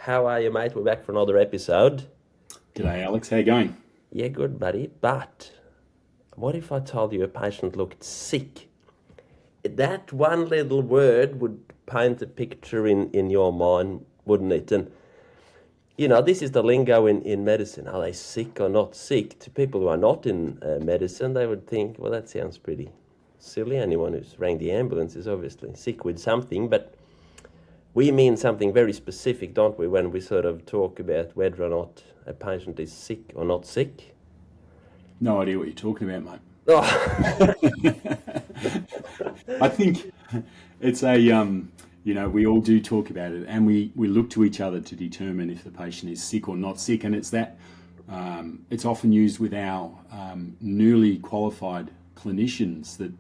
How are you, mate? We're back for another episode. G'day, Alex. How you going? Yeah, good, buddy. But what if I told you a patient looked sick? That one little word would paint a picture in your mind, wouldn't it? And, this is the lingo in medicine. Are they sick or not sick? To people who are not in medicine, they would think, well, that sounds pretty silly. Anyone who's rang the ambulance is obviously sick with something, but we mean something very specific, don't we, when we sort of talk about whether or not a patient is sick or not sick? No idea what you're talking about, mate. Oh, I think it's we all do talk about it, and we look to each other to determine if the patient is sick or not sick, and it's often used with our newly qualified clinicians that,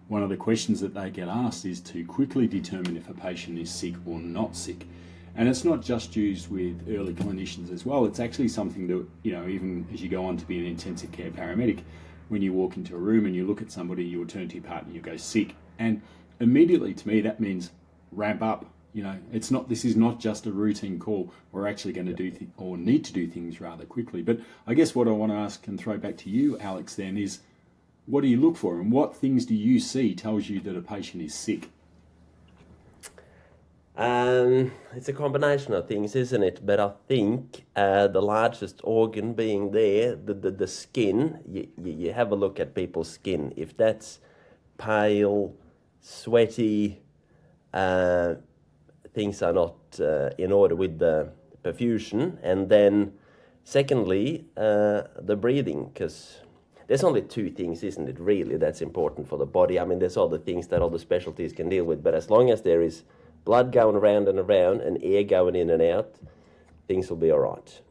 one of the questions that they get asked is to quickly determine if a patient is sick or not sick. And it's not just used with early clinicians as well. It's actually something that, even as you go on to be an intensive care paramedic, when you walk into a room and you look at somebody, you'll turn to your partner, you go sick. And immediately to me, that means ramp up. This is not just a routine call. We're actually going to do or need to do things rather quickly. But I guess what I want to ask and throw back to you, Alex, then is, what do you look for, and what things do you see tells you that a patient is sick? it's a combination of things, isn't it? But I think the largest organ being there, the skin, you have a look at people's skin. If that's pale, sweaty, things are not in order with the perfusion. And then secondly, the breathing, because there's only two things, isn't it, really, that's important for the body. I mean, there's other things that other specialties can deal with, but as long as there is blood going around and air going in and out, things will be all right.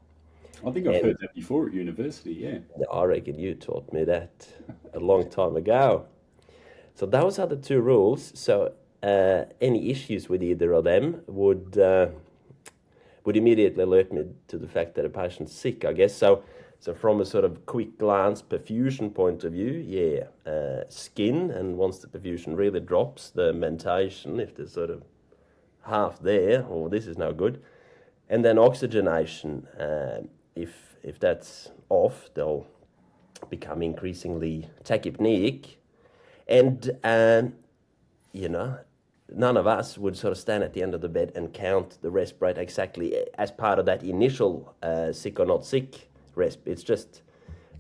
I think I've heard that before at university, yeah. I reckon you taught me that a long time ago. So those are the two rules. So any issues with either of them would immediately alert me to the fact that a patient's sick, I guess. So from a sort of quick glance perfusion point of view, skin, and once the perfusion really drops, the mentation, if there's sort of half there, this is no good. And then oxygenation, if that's off, they'll become increasingly tachypneic. And, none of us would sort of stand at the end of the bed and count the resp rate exactly as part of that initial sick or not sick resp. It's just,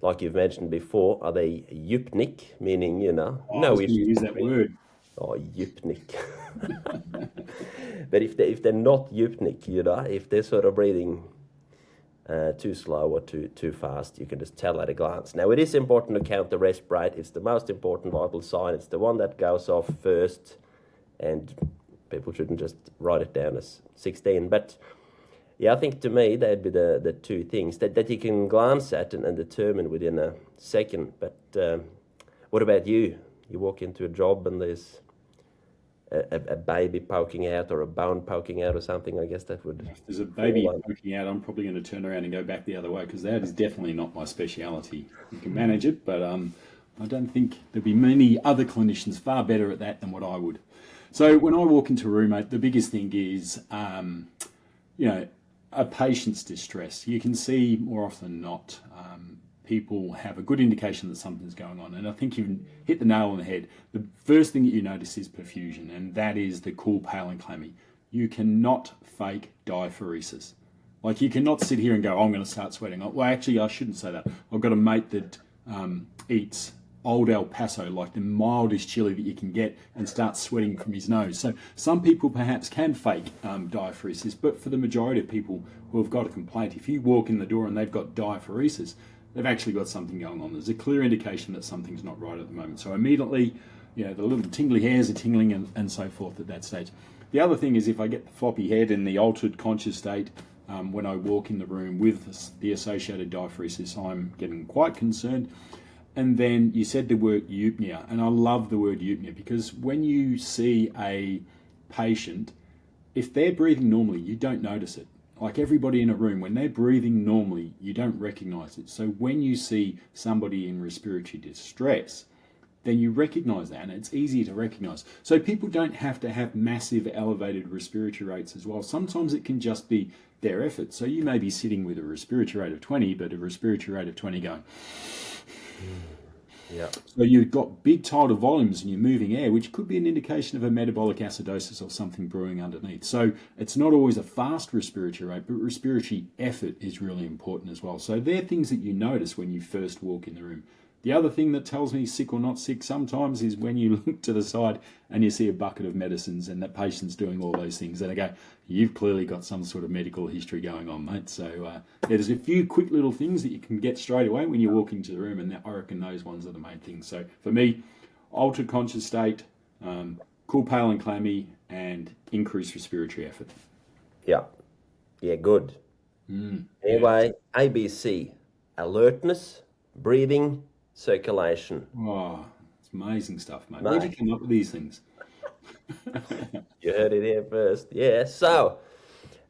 like you've mentioned before, are they eupnic, meaning, no issues. Use that word. Oh, eupnic. But if they're not eupnic, if they're sort of breathing too slow or too fast, you can just tell at a glance. Now, it is important to count the resp rate. It's the most important vital sign. It's the one that goes off first, and people shouldn't just write it down as 16. But yeah, I think to me that'd be the two things that you can glance at and determine within a second. But what about you? You walk into a job and there's a baby poking out or a bone poking out or something. I guess that would... If there's a baby poking out, I'm probably going to turn around and go back the other way, because that is definitely not my speciality. You can manage it, but I don't think there'd be many other clinicians far better at that than what I would. So when I walk into a room, mate, the biggest thing is, a patient's distress. You can see more often than not, people have a good indication that something's going on. And I think you've hit the nail on the head. The first thing that you notice is perfusion, and that is the cool, pale and clammy. You cannot fake diaphoresis. Like, you cannot sit here and go, I'm going to start sweating. Well, actually, I shouldn't say that. I've got a mate that eats old El Paso, like the mildest chili that you can get, and starts sweating from his nose. So some people perhaps can fake diaphoresis, but for the majority of people who have got a complaint, if you walk in the door and they've got diaphoresis, they've actually got something going on. There's a clear indication that something's not right at the moment. So immediately, the little tingly hairs are tingling and so forth at that stage. The other thing is, if I get the floppy head and the altered conscious state when I walk in the room with the associated diaphoresis, I'm getting quite concerned. And then you said the word eupnea, and I love the word eupnea, because when you see a patient, if they're breathing normally, you don't notice it. Like everybody in a room, when they're breathing normally, you don't recognize it. So when you see somebody in respiratory distress, then you recognize that, and it's easier to recognize. So people don't have to have massive elevated respiratory rates as well. Sometimes it can just be their effort. So you may be sitting with a respiratory rate of 20, but a respiratory rate of 20 going. Yeah. So you've got big tidal volumes and you're moving air, which could be an indication of a metabolic acidosis or something brewing underneath. So it's not always a fast respiratory rate, but respiratory effort is really important as well. So they're things that you notice when you first walk in the room. The other thing that tells me sick or not sick sometimes is when you look to the side and you see a bucket of medicines and that patient's doing all those things. And I go, you've clearly got some sort of medical history going on, mate. So there's a few quick little things that you can get straight away when you walk into the room. And I reckon those ones are the main things. So for me, altered conscious state, cool, pale and clammy, and increased respiratory effort. Yeah. Yeah, good. Anyway, ABC, alertness, breathing, circulation. Oh, it's amazing stuff, mate. Where'd you come up with these things? You heard it here first. Yeah. So,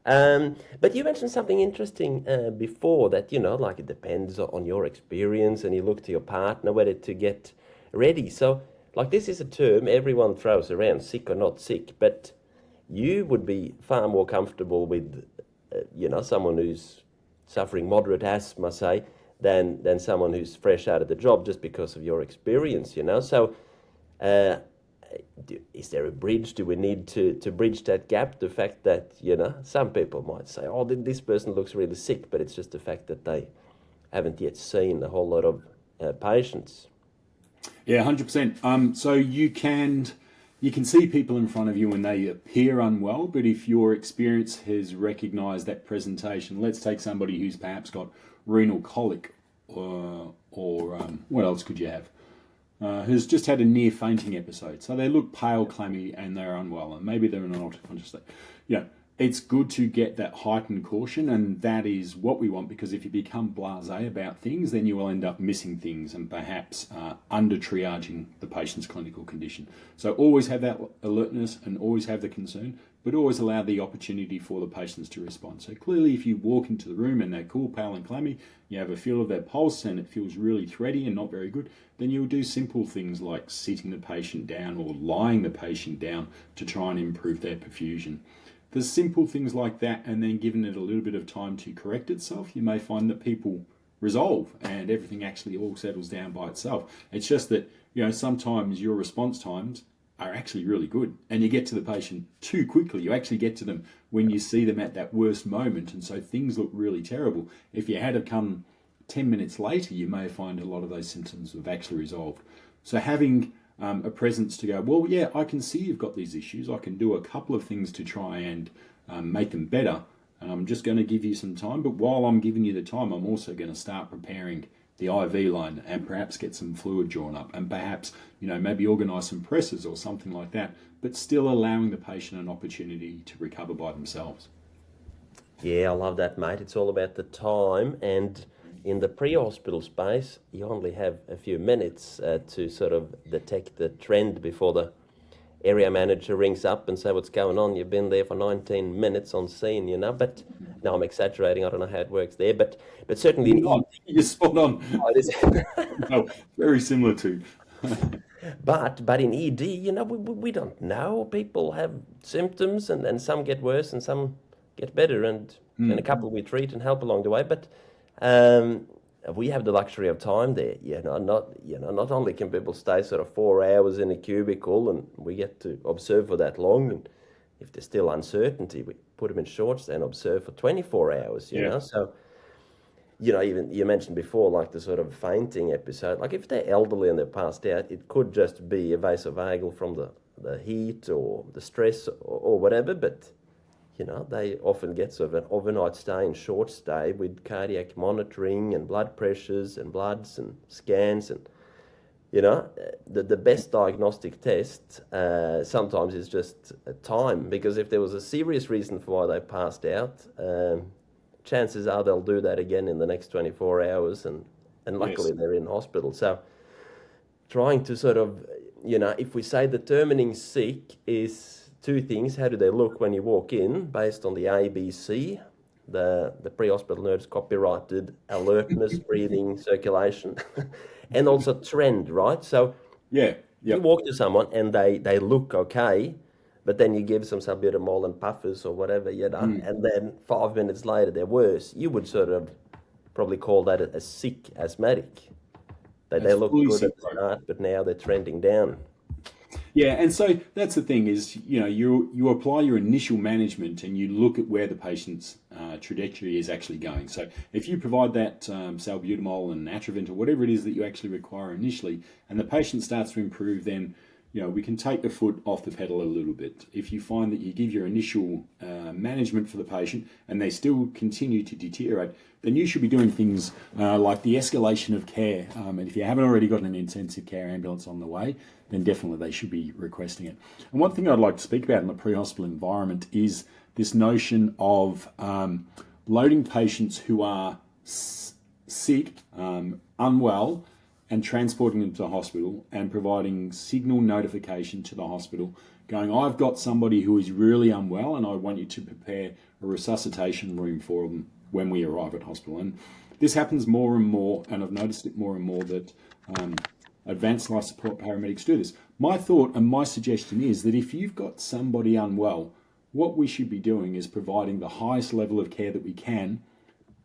but you mentioned something interesting before that, like it depends on your experience and you look to your partner whether to get ready. So, like this is a term everyone throws around, sick or not sick, but you would be far more comfortable with, someone who's suffering moderate asthma, say, than someone who's fresh out of the job just because of your experience, So is there a bridge? Do we need to bridge that gap? The fact that, some people might say, oh, this person looks really sick, but it's just the fact that they haven't yet seen a whole lot of patients. Yeah, 100%. So you can see people in front of you when they appear unwell, but if your experience has recognised that presentation, let's take somebody who's perhaps got renal colic or what else could you have? Who's just had a near fainting episode. So they look pale, clammy, and they're unwell, and maybe they're in an altered conscious state. It's good to get that heightened caution, and that is what we want, because if you become blasé about things, then you will end up missing things and perhaps under-triaging the patient's clinical condition. So always have that alertness and always have the concern, but always allow the opportunity for the patients to respond. So clearly, if you walk into the room and they're cool, pale and clammy, you have a feel of their pulse and it feels really thready and not very good, then you'll do simple things like sitting the patient down or lying the patient down to try and improve their perfusion. There's simple things like that, and then giving it a little bit of time to correct itself, you may find that people resolve and everything actually all settles down by itself. It's just that, sometimes your response times are actually really good and you get to the patient too quickly. You actually get to them when you see them at that worst moment, and so things look really terrible. If you had to come 10 minutes later, you may find a lot of those symptoms have actually resolved. So having a presence to go, well, yeah, I can see you've got these issues. I can do a couple of things to try and make them better. And I'm just going to give you some time. But while I'm giving you the time, I'm also going to start preparing the IV line and perhaps get some fluid drawn up and perhaps, maybe organise some presses or something like that, but still allowing the patient an opportunity to recover by themselves. Yeah, I love that, mate. It's all about the time, and in the pre-hospital space, you only have a few minutes to sort of detect the trend before the area manager rings up and say what's going on. You've been there for 19 minutes on scene, but no, I'm exaggerating. I don't know how it works there, but certainly you're spot on. Oh, it is. No, very similar to. But in ED, we don't know. People have symptoms, and some get worse and some get better, and a couple we treat and help along the way. But we have the luxury of time there. Not only can people stay sort of 4 hours in a cubicle, and we get to observe for that long. And if there's still uncertainty, we put them in short stay and observe for 24 hours. You know, so. Even you mentioned before, like the sort of fainting episode, like if they're elderly and they're passed out, it could just be a vasovagal from the heat or the stress or whatever, but, they often get sort of an overnight stay and short stay with cardiac monitoring and blood pressures and bloods and scans. And, the best diagnostic test sometimes is just time, because if there was a serious reason for why they passed out, chances are they'll do that again in the next 24 hours, and luckily they're in hospital. So trying to sort of, if we say determining sick is two things: how do they look when you walk in based on the ABC, the pre-hospital nurse copyrighted alertness, breathing, circulation, and also trend, right? So Yeah. You Yep. walk to someone and they look okay, but then you give them some salbutamol and puffers or whatever, and then 5 minutes later they're worse. You would sort of probably call that a sick asthmatic. They That's look fully good sick, at the bro. start, but now they're trending down. Yeah, and so that's the thing is, you apply your initial management and you look at where the patient's trajectory is actually going. So if you provide that salbutamol and Atrovent or whatever it is that you actually require initially, and the patient starts to improve, then we can take the foot off the pedal a little bit. If you find that you give your initial management for the patient and they still continue to deteriorate, then you should be doing things like the escalation of care. And if you haven't already got an intensive care ambulance on the way, then definitely they should be requesting it. And one thing I'd like to speak about in the pre-hospital environment is this notion of loading patients who are sick, unwell, and transporting them to the hospital and providing signal notification to the hospital going, I've got somebody who is really unwell and I want you to prepare a resuscitation room for them when we arrive at hospital. And this happens more and more, and I've noticed it more and more that advanced life support paramedics do this. My thought and my suggestion is that if you've got somebody unwell, what we should be doing is providing the highest level of care that we can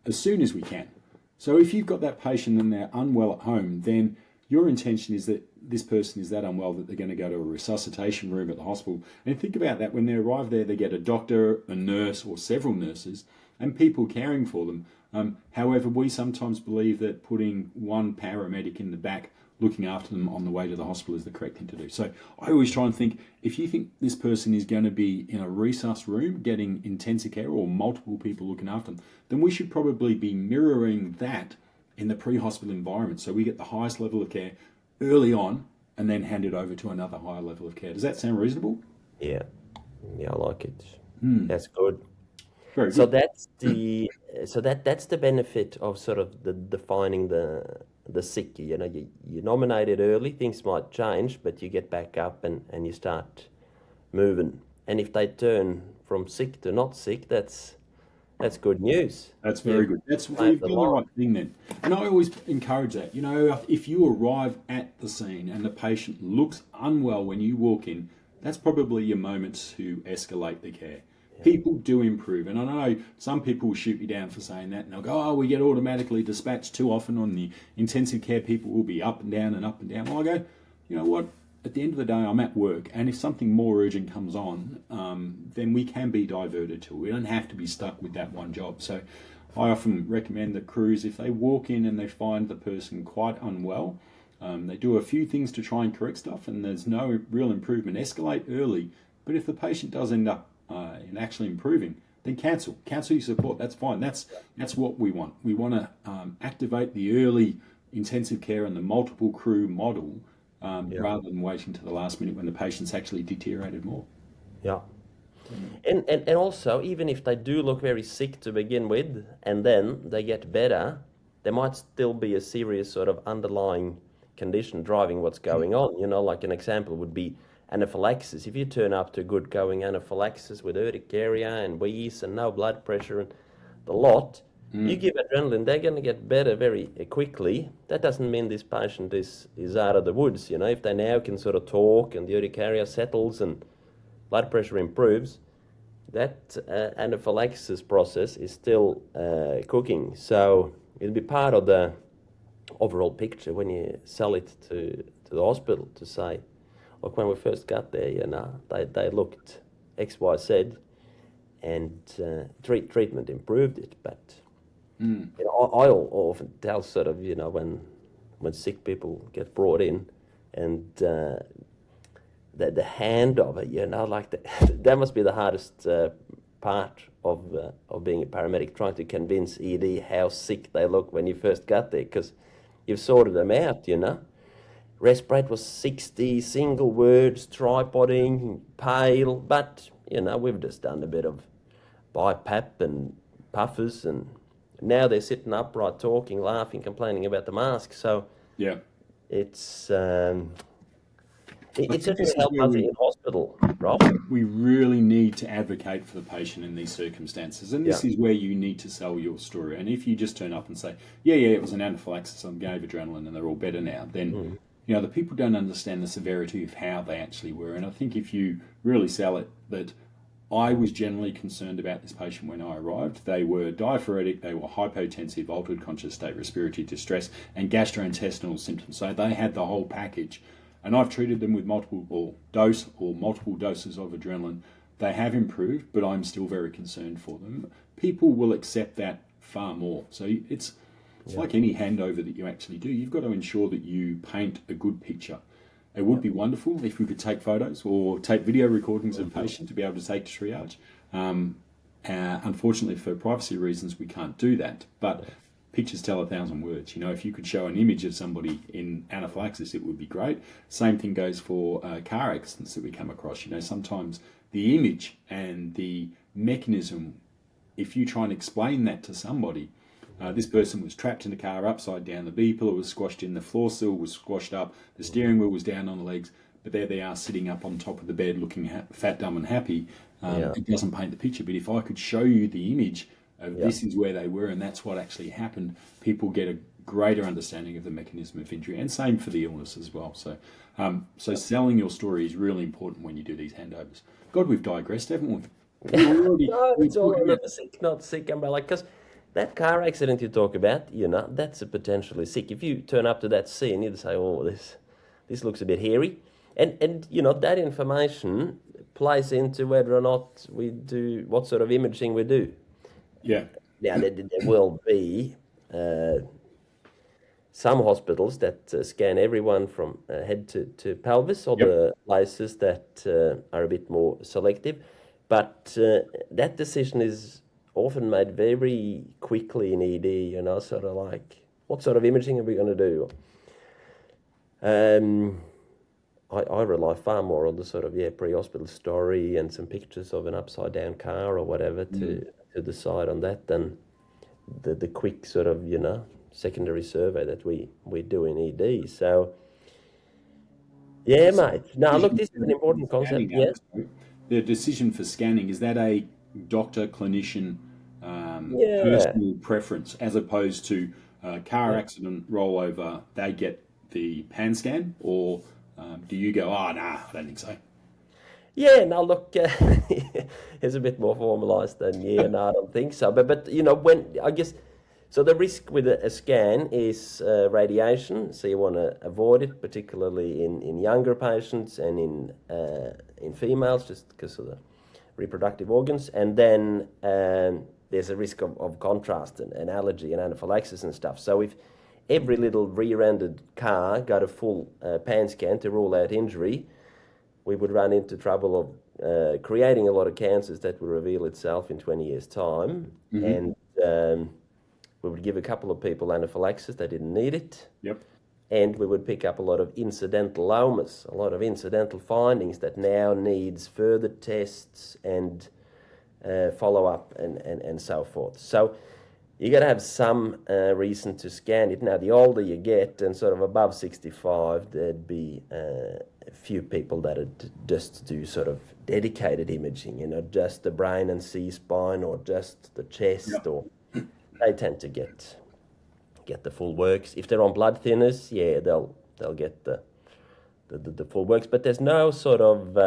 as soon as we can. So if you've got that patient and they're unwell at home, then your intention is that this person is that unwell that they're going to go to a resuscitation room at the hospital. And think about that, when they arrive there, they get a doctor, a nurse, or several nurses, and people caring for them. However, we sometimes believe that putting one paramedic in the back looking after them on the way to the hospital is the correct thing to do. So I always try and think, if you think this person is going to be in a resus room getting intensive care or multiple people looking after them, then we should probably be mirroring that in the pre-hospital environment. So we get the highest level of care early on and then hand it over to another higher level of care. Does that sound reasonable? Yeah, yeah, I like it. That's good. Very So good. that's the benefit of sort of defining the sick. You nominate it early, things might change, but you get back up and you start moving. And if they turn from sick to not sick, that's good news. That's very good. That's Save you've the done the life. right thing then. And I always encourage that. If you arrive at the scene and the patient looks unwell when you walk in, that's probably your moment to escalate the care. People do improve, and I know some people will shoot me down for saying that, and they'll go, "Oh, we get automatically dispatched too often on the intensive care. People will be up and down and up and down." Well, I go, you know what? At the end of the day, I'm at work, and if something more urgent comes on, then we can be diverted to. We don't have to be stuck with that one job. So I often recommend that crews, if they walk in and they find the person quite unwell, they do a few things to try and correct stuff, and there's no real improvement. Escalate early, but if the patient does end up in actually improving, then cancel your support. That's fine. That's what we want. We want to activate the early intensive care and the multiple crew model rather than waiting to the last minute when the patient's actually deteriorated more. Yeah. And also, even if they do look very sick to begin with, and then they get better, there might still be a serious sort of underlying condition driving what's going on. Like an example would be anaphylaxis. If you turn up to good going anaphylaxis with urticaria and wheeze and no blood pressure and the lot, you give adrenaline, they're going to get better very quickly. That doesn't mean this patient is out of the woods. If they now can sort of talk and the urticaria settles and blood pressure improves, that anaphylaxis process is still cooking. So it'll be part of the overall picture when you sell it to the hospital to say, look, when we first got there, they looked X, Y, Z, and treatment improved it. But I often tell sort of, when sick people get brought in, and the hand of it, like that must be the hardest part of being a paramedic, trying to convince ED how sick they look when you first got there, because you've sorted them out, Respirate was 60, single words, tripoding, pale, but, we've just done a bit of BiPAP and puffers, and now they're sitting upright, talking, laughing, complaining about the mask. So Yeah. it's think certainly this is helped where us we in hospital, Rob. we really need to advocate for the patient in these circumstances. And this is where you need to sell your story. And if you just turn up and say, yeah, it was an anaphylaxis, I gave adrenaline and they're all better now, then You know, the people don't understand the severity of how they actually were. And I think if you really sell it, that I was generally concerned about this patient when I arrived. They were diaphoretic, they were hypotensive, altered conscious state, respiratory distress, and gastrointestinal symptoms. So they had the whole package. And I've treated them with multiple doses of adrenaline. They have improved, but I'm still very concerned for them. People will accept that far more. So it's like any handover that you actually do. You've got to ensure that you paint a good picture. It would be wonderful if we could take photos or take video recordings of patients to be able to take to triage. Unfortunately, for privacy reasons, we can't do that. But pictures tell 1,000 words. You know, if you could show an image of somebody in anaphylaxis, it would be great. Same thing goes for car accidents that we come across. You know, sometimes the image and the mechanism, if you try and explain that to somebody, this person was trapped in the car upside down, the B pillar was squashed in, the floor sill was squashed up, the steering wheel was down on the legs, but there they are sitting up on top of the bed looking fat, dumb and happy. It doesn't paint the picture, but if I could show you the image of this is where they were and that's what actually happened, people get a greater understanding of the mechanism of injury, and same for the illness as well. So selling your story is really important when you do these handovers. God, we've digressed, haven't we? No, it's all about the sick, not sick umbrella, because that car accident you talk about, you know, that's a potentially sick. If you turn up to that scene, you'd say, oh, this looks a bit hairy. And you know, that information plays into whether or not we do, what sort of imaging we do. Yeah. Now, there will be some hospitals that scan everyone from head to pelvis, or the places that are a bit more selective. But that decision is often made very quickly in ED, you know, sort of like, what sort of imaging are we going to do? I rely far more on the sort of, pre-hospital story and some pictures of an upside-down car or whatever to decide on that than the quick sort of, you know, secondary survey that we do in ED. So, yeah, mate. Now, look, this is an important concept. Yeah. The decision for scanning, is that a doctor, clinician, personal preference, as opposed to car accident rollover, they get the pan scan, or do you go, oh, nah, I don't think so? Yeah, now look, it's a bit more formalised than, no, I don't think so. But you know, when, I guess, so the risk with a scan is radiation, so you want to avoid it, particularly in younger patients and in females, just because of the reproductive organs. And then there's a risk of contrast and allergy and anaphylaxis and stuff. So if every little rear-ended car got a full pan scan to rule out injury, we would run into trouble of creating a lot of cancers that will reveal itself in 20 years' time. And we would give a couple of people anaphylaxis, they didn't need it. And we would pick up a lot of incidental lomas, a lot of incidental findings that now needs further tests and follow-up and so forth. So you got to have some reason to scan it. Now, the older you get and sort of above 65, there'd be a few people that would just do sort of dedicated imaging, you know, just the brain and C-spine, or just the chest, or they tend to get the full works. If they're on blood thinners, they'll get the full works. But there's no sort of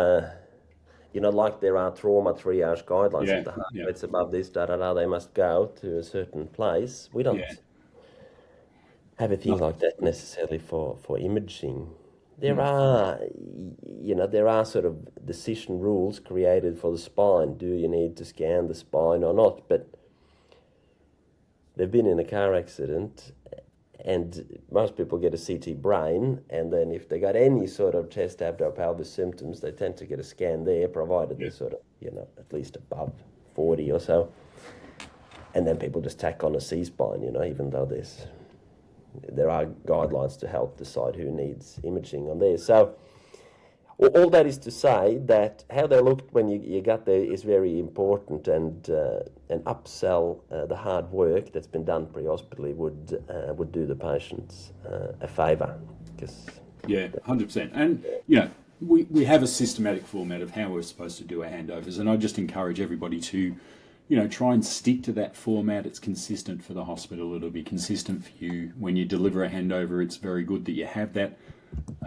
you know, like there are trauma triage guidelines. If the heart rate's above this, they must go to a certain place. We don't have a thing like that necessarily for imaging. There are, you know, there are sort of decision rules created for the spine. Do you need to scan the spine or not? But they've been in a car accident, and most people get a CT brain, and then if they got any sort of chest, abdo-pelvis symptoms, they tend to get a scan there, provided they're sort of, you know, at least above 40 or so. And then people just tack on a C-spine, you know, even though there are guidelines to help decide who needs imaging on there. So all that is to say that how they looked when you got there is very important, and upsell the hard work that's been done pre-hospitally would do the patients a favour. 100%. And you know, we have a systematic format of how we're supposed to do our handovers, and I just encourage everybody to, you know, try and stick to that format. It's consistent for the hospital. It'll be consistent for you when you deliver a handover. It's very good that you have that.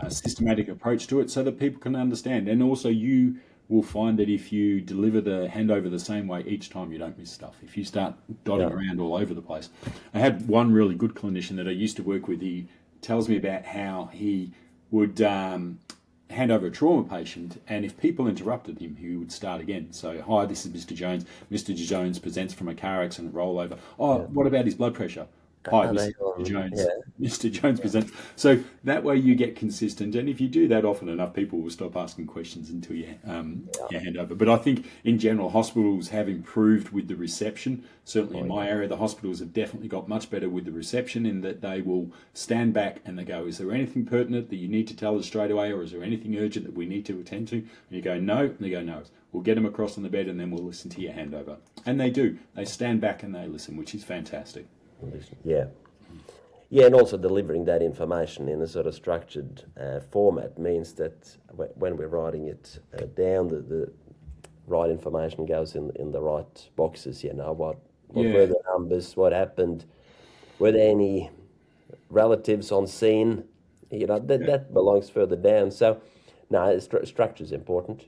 systematic approach to it so that people can understand. And also you will find that if you deliver the handover the same way each time, you don't miss stuff. If you start dotting around all over the place. I had one really good clinician that I used to work with. He tells me about how he would hand over a trauma patient, and if people interrupted him, he would start again. So, hi, this is Mr. Jones. Mr. Jones presents from a car accident rollover. Oh, what about his blood pressure? Hi, this is Mr. Jones. Mr. Jones presents. So that way you get consistent, and if you do that often enough, people will stop asking questions until you hand over. But I think in general, hospitals have improved with the reception. Certainly in my area, the hospitals have definitely got much better with the reception in that they will stand back and they go, is there anything pertinent that you need to tell us straight away, or is there anything urgent that we need to attend to? And you go, no, and they go, no. We'll get them across on the bed and then we'll listen to your handover. And they do. They stand back and they listen, which is fantastic. Yeah, and also delivering that information in a sort of structured format means that when we're writing it down, the right information goes in the right boxes. What were the numbers? What happened? Were there any relatives on scene? That belongs further down. So, no, structure is important.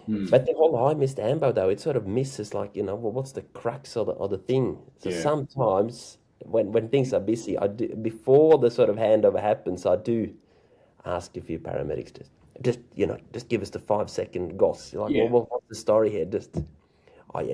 But the whole "Hi, Mr. Ambo," though, it sort of misses, what's the crux of the thing? So sometimes when things are busy, I do, before the sort of handover happens, I do ask a few paramedics just give us the 5-second goss. Well, what's the story here?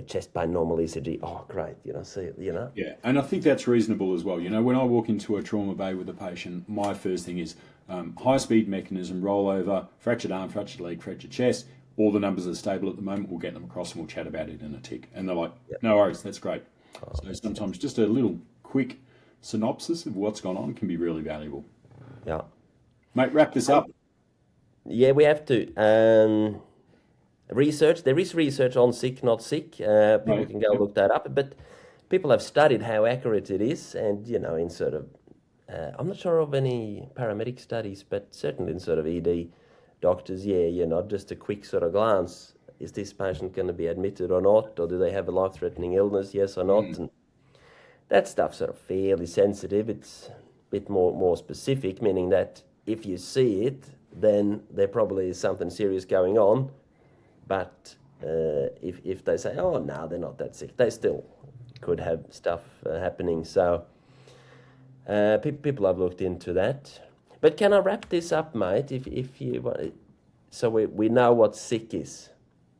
Chest pain, normal ECG. Oh, great. Yeah, and I think that's reasonable as well. When I walk into a trauma bay with a patient, my first thing is high-speed mechanism, rollover, fractured arm, fractured leg, fractured chest. All the numbers are stable at the moment. We'll get them across and we'll chat about it in a tick. And they're like, no worries, that's great. So sometimes just a little quick synopsis of what's gone on can be really valuable. Yeah. Mate, wrap this up. Yeah, we have to. Research. There is research on sick, not sick. People can go look that up. But people have studied how accurate it is. And, in sort of, I'm not sure of any paramedic studies, but certainly in sort of ED doctors, just a quick sort of glance. Is this patient going to be admitted or not? Or do they have a life-threatening illness, yes or not? And that stuff's sort of fairly sensitive. It's a bit more specific, meaning that if you see it, then there probably is something serious going on. But if they say, oh, no, they're not that sick, they still could have stuff happening. So people have looked into that. But can I wrap this up, mate? If you want, so we know what sick is.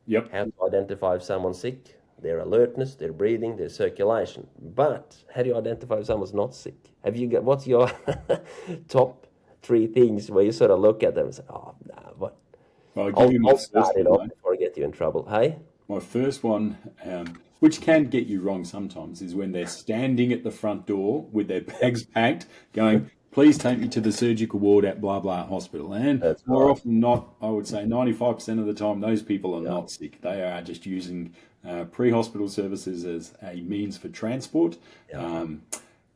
Yep. How to identify if someone's sick, their alertness, their breathing, their circulation. But how do you identify if someone's not sick? What's your top 3 things where you sort of look at them and say, oh, no, what? Well, I'll start it off before I get you in trouble. Hey? My first one, which can get you wrong sometimes, is when they're standing at the front door with their bags packed, going, please take me to the surgical ward at blah, blah hospital. And that's more often than not, I would say 95% of the time, those people are not sick. They are just using pre-hospital services as a means for transport.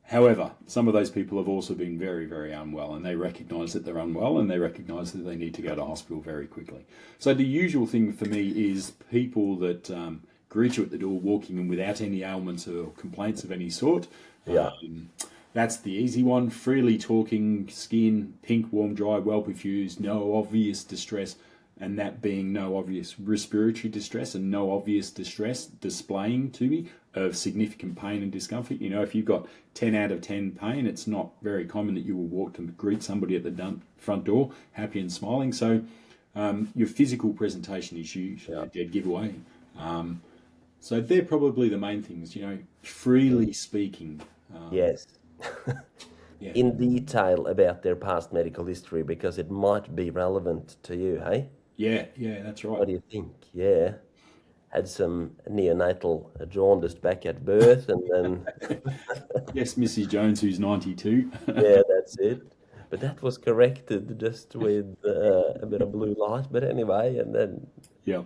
However, some of those people have also been very, very unwell, and they recognise that they're unwell, and they recognise that they need to go to hospital very quickly. So the usual thing for me is people that greet you at the door walking in without any ailments or complaints of any sort. That's the easy one. Freely talking, skin, pink, warm, dry, well perfused, no obvious distress, and that being no obvious respiratory distress and no obvious distress displaying to me of significant pain and discomfort. If you've got 10 out of 10 pain, it's not very common that you will walk to greet somebody at the front door happy and smiling. So your physical presentation is usually a dead giveaway. So they're probably the main things, freely speaking. Yes. In detail about their past medical history, because it might be relevant to you, hey? Yeah, that's right. What do you think? Yeah. Had some neonatal jaundice back at birth, and then... Yes, Mrs. Jones, who's 92. Yeah, that's it. But that was corrected just with a bit of blue light. But anyway, and then... Yeah.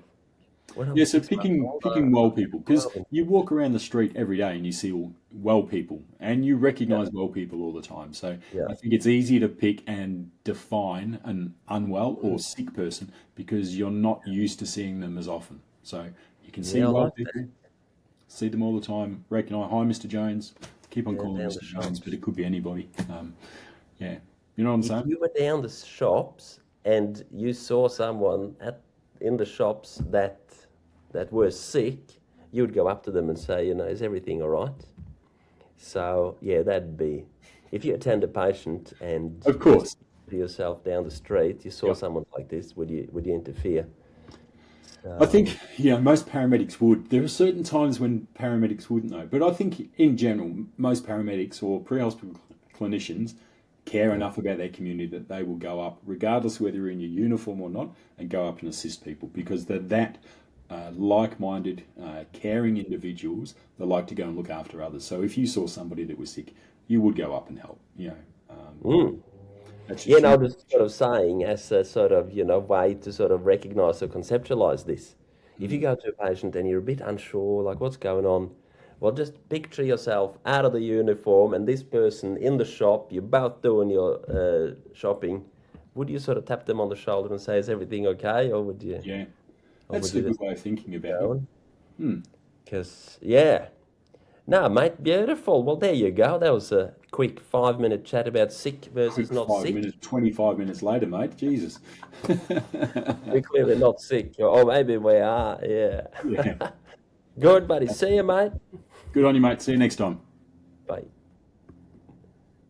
So picking well people, because you walk around the street every day and you see all well people, and you recognise well people all the time. So I think it's easy to pick and define an unwell or sick person because you're not used to seeing them as often. So you can see well people, see them all the time, recognise, hi, Mr. Jones, keep on calling Mr. Jones, but it could be anybody. You know what I'm If saying? you were down the shops and you saw someone in the shops that were sick, you would go up to them and say, is everything all right? So yeah, that'd be, if you attend a patient and Of you're course. to yourself down the street, you saw Yep. someone like this, would you interfere? I So think, most paramedics would. There are certain times when paramedics wouldn't, though. But I think, in general, most paramedics or pre-hospital clinicians care enough about their community that they will go up, regardless whether you're in your uniform or not, and go up and assist people because they're that like-minded, caring individuals that like to go and look after others. So if you saw somebody that was sick, you would go up and help. mm. That's Yeah, just no, human. just sort of saying as a sort of, way to sort of recognize or conceptualize this. If you go to a patient and you're a bit unsure, like what's going on, well, just picture yourself out of the uniform and this person in the shop, you're both doing your shopping. Would you sort of tap them on the shoulder and say, is everything okay? Or would you, Yeah, or that's would a you good just way of thinking keep about it. going? Hmm. Because, yeah. No, mate, beautiful. Well, there you go. That was a quick 5-minute chat about sick versus Quick not 5 minutes, sick. 25 minutes later, mate. Jesus. We're clearly not sick, or maybe we are. Yeah. Yeah. Good, buddy. See you, mate. Good on you, mate. See you next time. Bye.